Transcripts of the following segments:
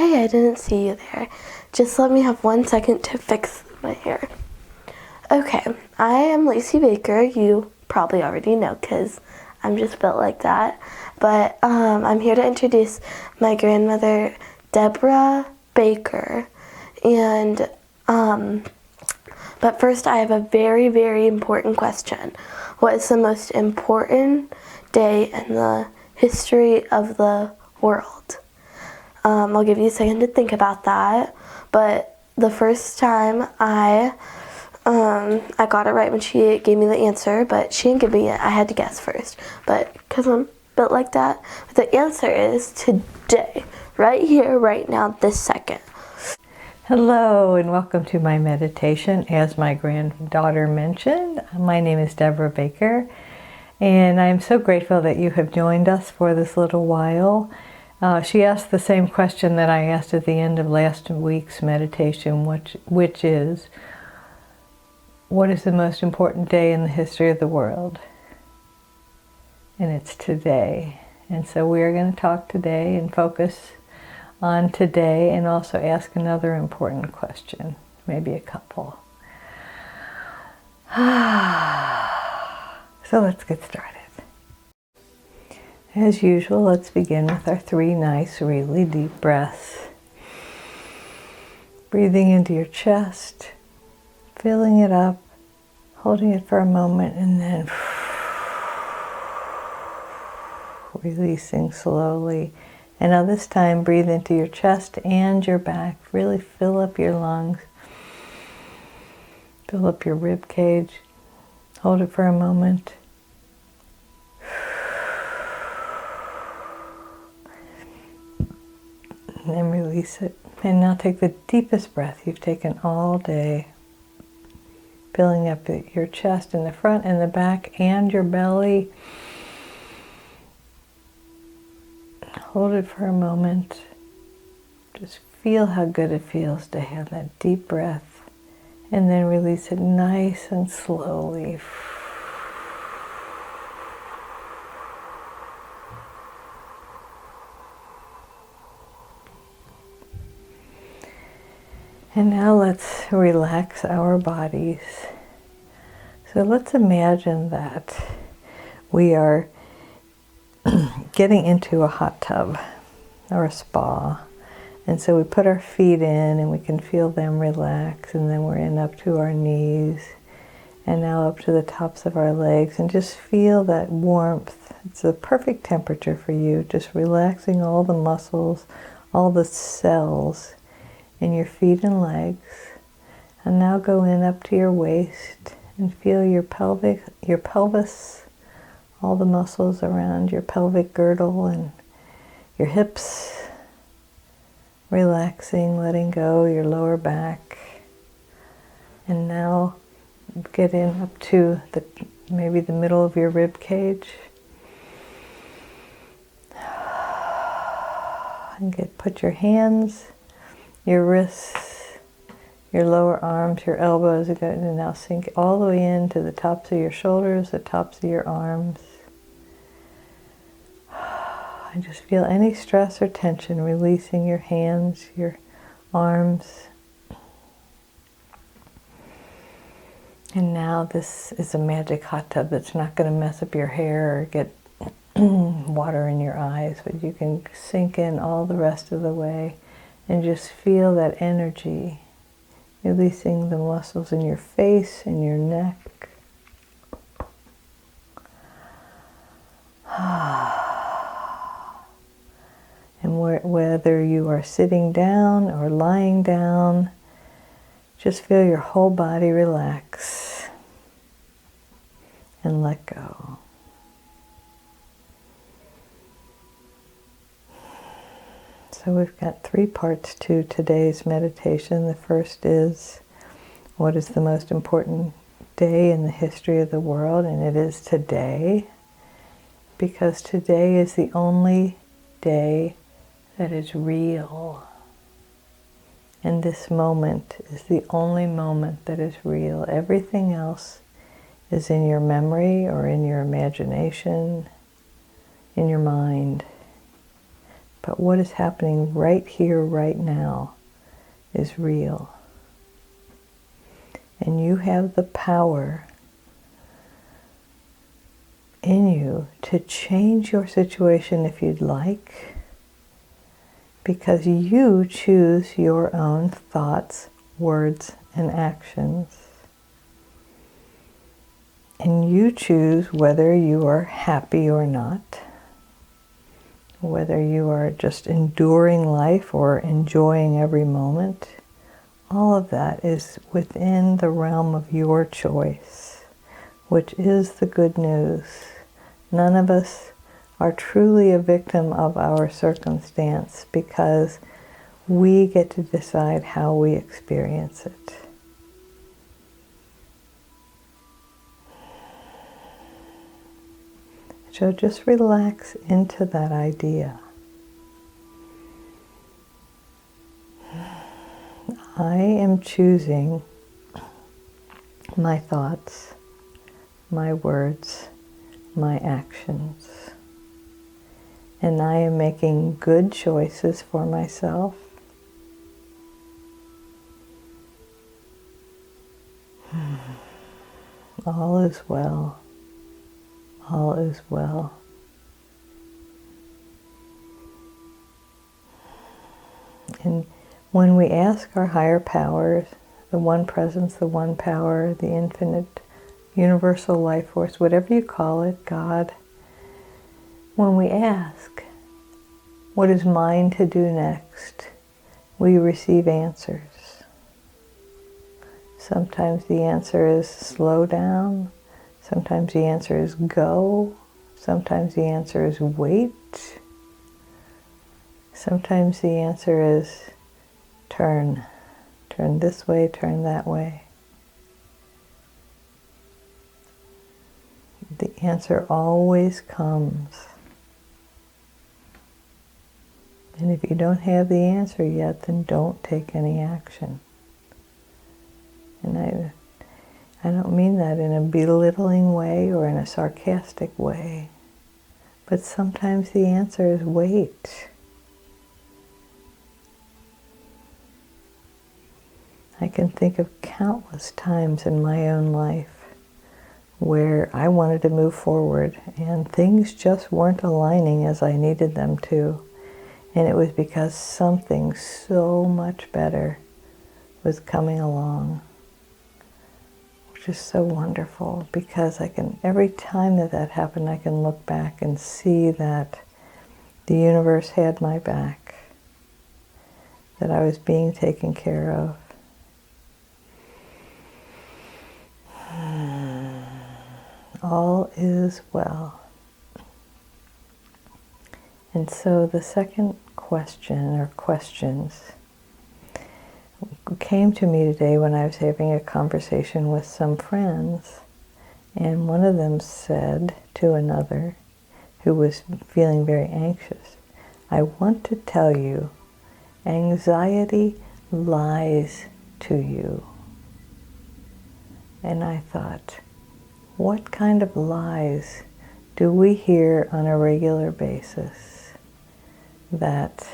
Hey, I didn't see you there. Just let me have 1 second to fix my hair. Okay, I am Lacy Baker. You probably already know because I'm just built like that. But I'm here to introduce my grandmother, Debra Baker. And but first I have a very, very important question. What is the most important day in the history of the world? I'll give you a second to think about that. But the first time I got it right when she gave me the answer, but she didn't give me it. I had to guess first. But because I'm built like that, the answer is today, right here, right now, this second. Hello and welcome to my meditation. As my granddaughter mentioned, my name is Debra Baker, and I'm so grateful that you have joined us for this little while. She asked the same question that I asked at the end of last week's meditation, which is, what is the most important day in the history of the world? And it's today. And so we are going to talk today and focus on today and also ask another important question, maybe a couple. So let's get started. As usual, let's begin with our 3 nice, really deep breaths. Breathing into your chest, filling it up, holding it for a moment, and then releasing slowly. And now this time, breathe into your chest and your back. Really fill up your lungs. Fill up your rib cage. Hold it for a moment. And then release it. And now take the deepest breath you've taken all day. Filling up your chest in the front and the back and your belly. Hold it for a moment. Just feel how good it feels to have that deep breath. And then release it nice and slowly. And now let's relax our bodies. So let's imagine that we are getting into a hot tub or a spa. And so we put our feet in and we can feel them relax, and then we're in up to our knees and now up to the tops of our legs, and just feel that warmth. It's the perfect temperature for you, just relaxing all the muscles, all the cells in your feet and legs. And now go in up to your waist and feel your pelvis, all the muscles around your pelvic girdle and your hips, relaxing, letting go your lower back. And now get in up to maybe the middle of your rib cage. And put your hands, your wrists, your lower arms, your elbows, and now sink all the way into the tops of your shoulders, the tops of your arms. And just feel any stress or tension releasing your hands, your arms. And now this is a magic hot tub that's not going to mess up your hair or get water in your eyes, but you can sink in all the rest of the way and just feel that energy, releasing the muscles in your face and your neck. And whether you are sitting down or lying down, just feel your whole body relax and let go. So we've got 3 parts to today's meditation. The first is, what is the most important day in the history of the world? And it is today, because today is the only day that is real. And this moment is the only moment that is real. Everything else is in your memory or in your imagination, in your mind. but what is happening right here, right now, is real. And you have the power in you to change your situation if you'd like, because you choose your own thoughts, words, and actions. And you choose whether you are happy or not, whether you are just enduring life or enjoying every moment. All of that is within the realm of your choice, which is the good news. None of us are truly a victim of our circumstance because we get to decide how we experience it. So just relax into that idea. I am choosing my thoughts, my words, my actions. And I am making good choices for myself. All is well. All is well. And when we ask our higher powers, the one presence, the one power, the infinite universal life force, whatever you call it, God, when we ask, what is mine to do next, we receive answers. Sometimes the answer is slow down. Sometimes the answer is go. Sometimes the answer is wait. Sometimes the answer is turn. Turn this way, turn that way. The answer always comes. And if you don't have the answer yet, then don't take any action. And I don't mean that in a belittling way or in a sarcastic way. But sometimes the answer is wait. I can think of countless times in my own life where I wanted to move forward and things just weren't aligning as I needed them to. And it was because something so much better was coming along, which is so wonderful because every time that happened, I can look back and see that the universe had my back, that I was being taken care of. All is well. And so the second question or questions came to me today when I was having a conversation with some friends. And one of them said to another who was feeling very anxious, I want to tell you, anxiety lies to you. And I thought, what kind of lies do we hear on a regular basis that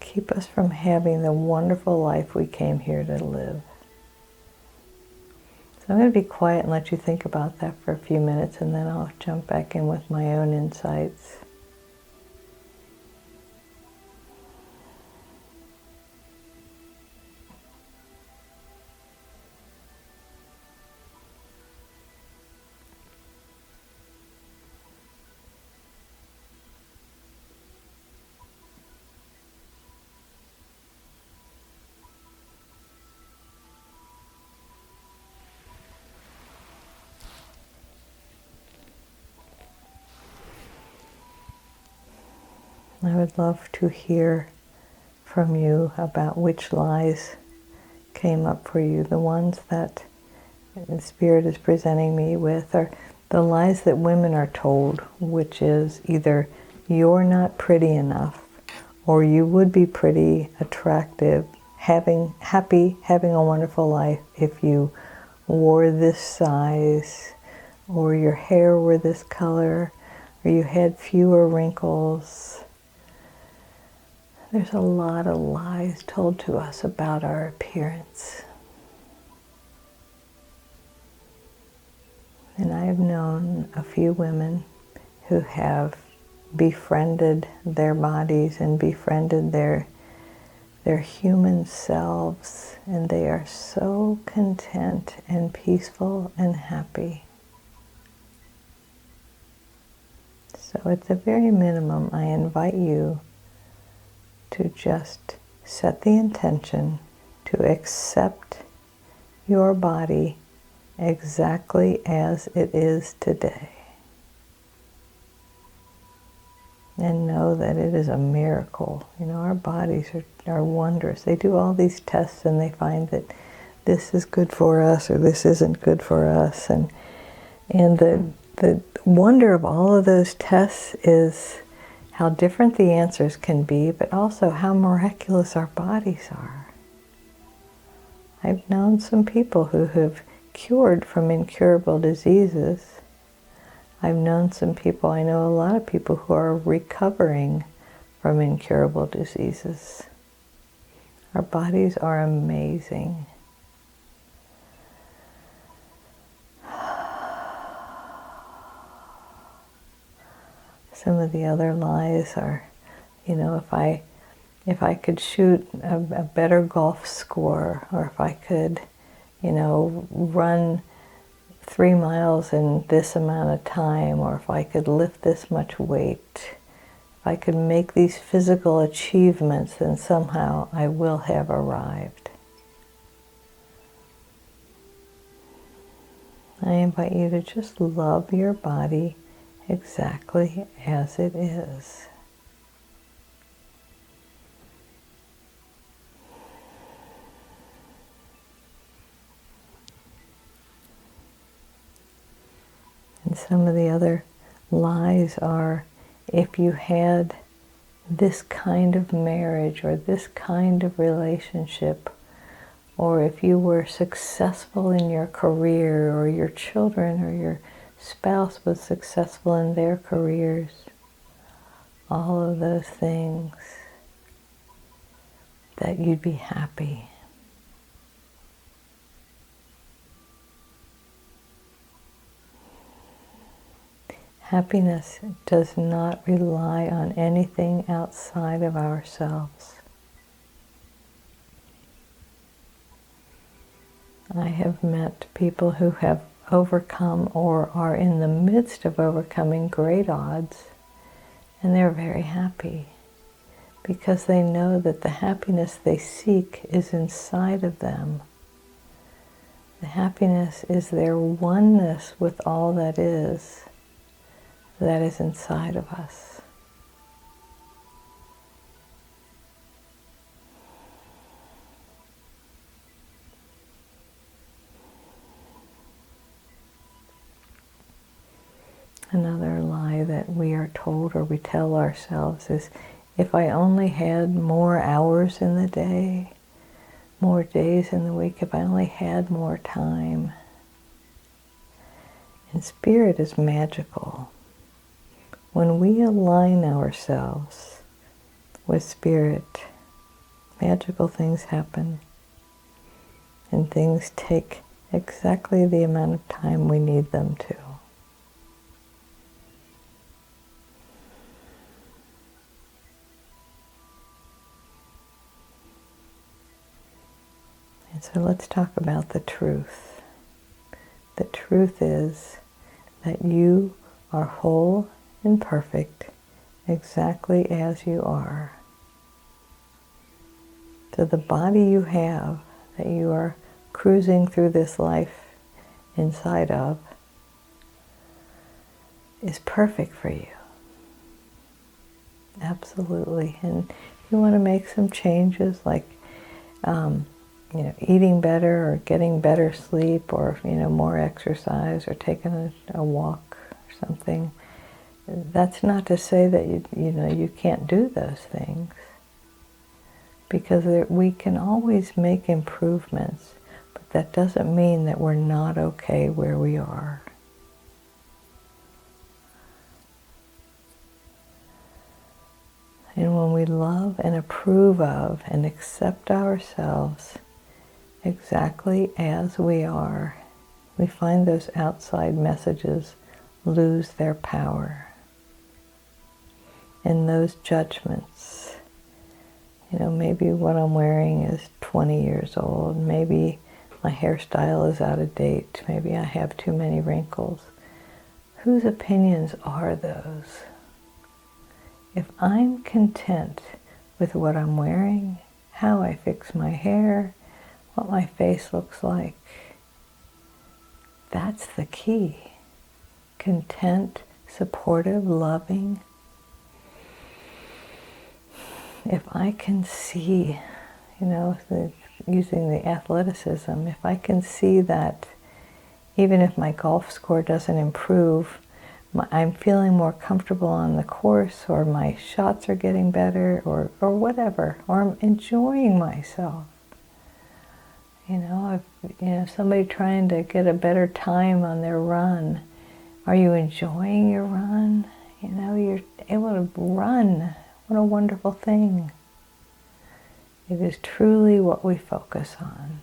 keep us from having the wonderful life we came here to live? So I'm going to be quiet and let you think about that for a few minutes, and then I'll jump back in with my own insights. I would love to hear from you about which lies came up for you. The ones that the Spirit is presenting me with are the lies that women are told, which is either you're not pretty enough, or you would be pretty, attractive, having a wonderful life if you wore this size, or your hair were this color, or you had fewer wrinkles. There's a lot of lies told to us about our appearance. And I have known a few women who have befriended their bodies and befriended their human selves, and they are so content and peaceful and happy. So at the very minimum, I invite you to just set the intention to accept your body exactly as it is today. And know that it is a miracle. You know, our bodies are wondrous. They do all these tests and they find that this is good for us or this isn't good for us. And the wonder of all of those tests is how different the answers can be, but also how miraculous our bodies are. I've known some people who have cured from incurable diseases. I've known some people, I know a lot of people who are recovering from incurable diseases. Our bodies are amazing. Some of the other lies are, you know, if I could shoot a better golf score, or if I could, you know, run 3 miles in this amount of time, or if I could lift this much weight, if I could make these physical achievements, then somehow I will have arrived. I invite you to just love your body exactly as it is. And some of the other lies are, if you had this kind of marriage or this kind of relationship, or if you were successful in your career, or your children or your spouse was successful in their careers, all of those things, that you'd be happy. Happiness does not rely on anything outside of ourselves. I have met people who have overcome or are in the midst of overcoming great odds, and they're very happy because they know that the happiness they seek is inside of them. The happiness is their oneness with all that is inside of us. Another lie that we are told or we tell ourselves is, if I only had more hours in the day, more days in the week, if I only had more time. And spirit is magical. When we align ourselves with spirit, magical things happen. And things take exactly the amount of time we need them to. And so let's talk about the truth. The truth is that you are whole and perfect exactly as you are. So the body you have, that you are cruising through this life inside of, is perfect for you. Absolutely. And if you want to make some changes, like eating better, or getting better sleep, or more exercise, or taking a walk or something, that's not to say that you can't do those things, because we can always make improvements, but that doesn't mean that we're not okay where we are. And when we love and approve of and accept ourselves exactly as we are, we find those outside messages lose their power. And those judgments, maybe what I'm wearing is 20 years old, maybe my hairstyle is out of date, maybe I have too many wrinkles. Whose opinions are those? If I'm content with what I'm wearing, how I fix my hair, what my face looks like, that's the key. Content, supportive, loving. If I can see, using the athleticism, if I can see that even if my golf score doesn't improve, I'm feeling more comfortable on the course, or my shots are getting better, or whatever, or I'm enjoying myself. If somebody trying to get a better time on their run, are you enjoying your run? You're able to run. What a wonderful thing. It is truly what we focus on,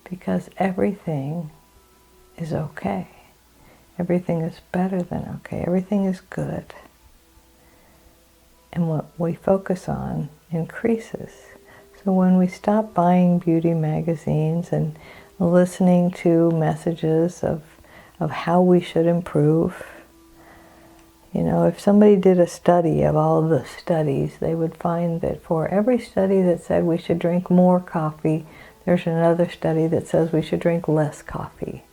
because everything is okay. Everything is better than okay. Everything is good. And what we focus on increases. So when we stop buying beauty magazines and listening to messages of how we should improve, if somebody did a study of all the studies, they would find that for every study that said we should drink more coffee, there's another study that says we should drink less coffee.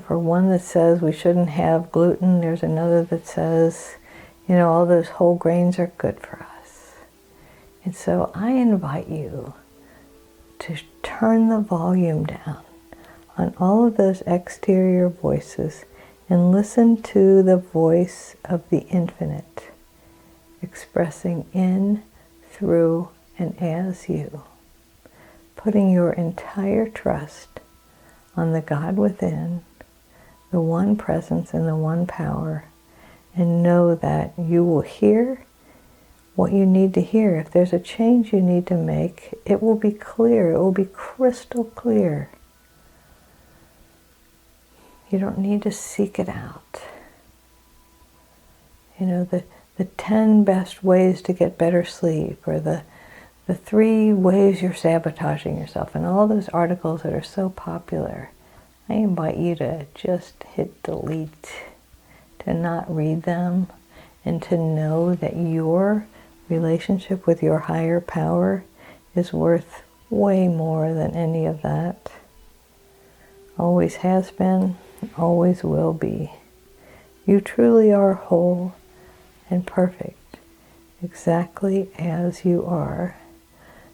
For one that says we shouldn't have gluten, there's another that says, all those whole grains are good for us. And so I invite you to turn the volume down on all of those exterior voices and listen to the voice of the infinite, expressing in, through, and as you, putting your entire trust on the God within, the one presence and the one power, and know that you will hear what you need to hear. If there's a change you need to make, it will be clear. It will be crystal clear. You don't need to seek it out. The 10 best ways to get better sleep, or the 3 ways you're sabotaging yourself, and all those articles that are so popular. I invite you to just hit delete, to not read them, and to know that your relationship with your higher power is worth way more than any of that. Always has been, always will be. You truly are whole and perfect, exactly as you are.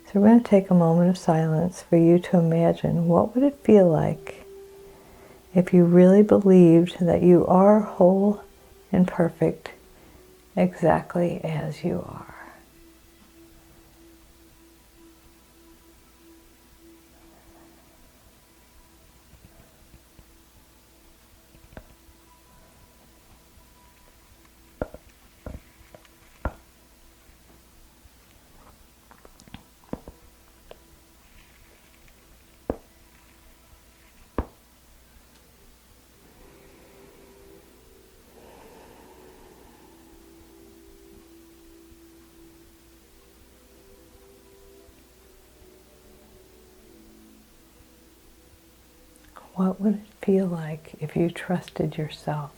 So we're going to take a moment of silence for you to imagine, what would it feel like if you really believed that you are whole and perfect, exactly as you are. What would it feel like if you trusted yourself?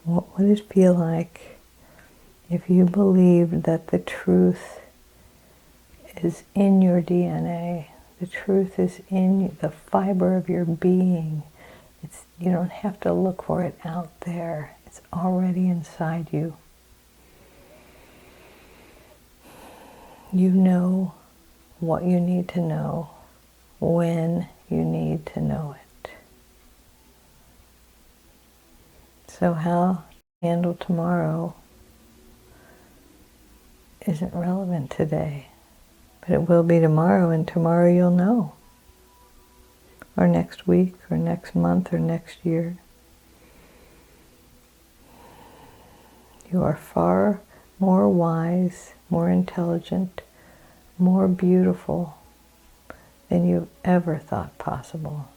What would it feel like if you believed that the truth is in your DNA? The truth is in the fiber of your being. You don't have to look for it out there. It's already inside you. You know what you need to know when you need to know it. So how to handle tomorrow isn't relevant today. But it will be tomorrow, and tomorrow you'll know. Or next week, or next month, or next year. You are far more wise, more intelligent, more beautiful than you've ever thought possible.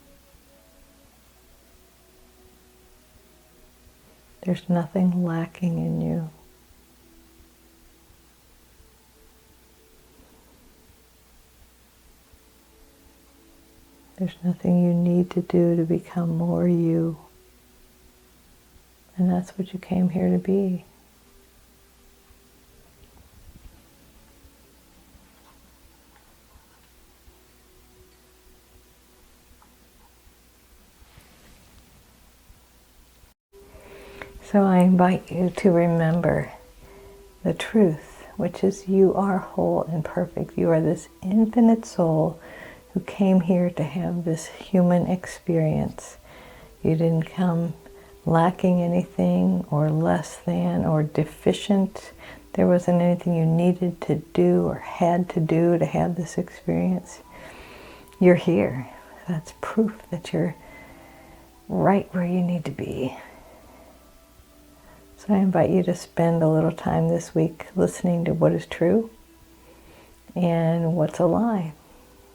There's nothing lacking in you. There's nothing you need to do to become more you. And that's what you came here to be. So I invite you to remember the truth, which is you are whole and perfect. You are this infinite soul who came here to have this human experience. You didn't come lacking anything or less than or deficient. There wasn't anything you needed to do or had to do to have this experience. You're here. That's proof that you're right where you need to be. So I invite you to spend a little time this week listening to what is true and what's a lie.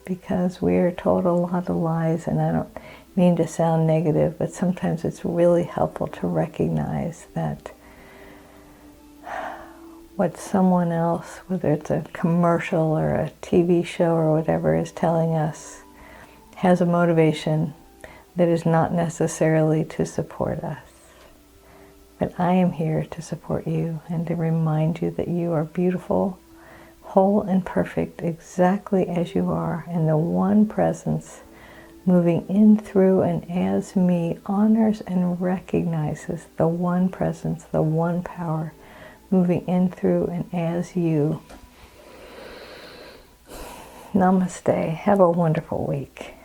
Because we are told a lot of lies, and I don't mean to sound negative, but sometimes it's really helpful to recognize that what someone else, whether it's a commercial or a TV show or whatever, is telling us has a motivation that is not necessarily to support us. But I am here to support you and to remind you that you are beautiful, whole and perfect exactly as you are, and the one presence moving in, through, and as me honors and recognizes the one presence, the one power moving in, through, and as you. Namaste. Have a wonderful week.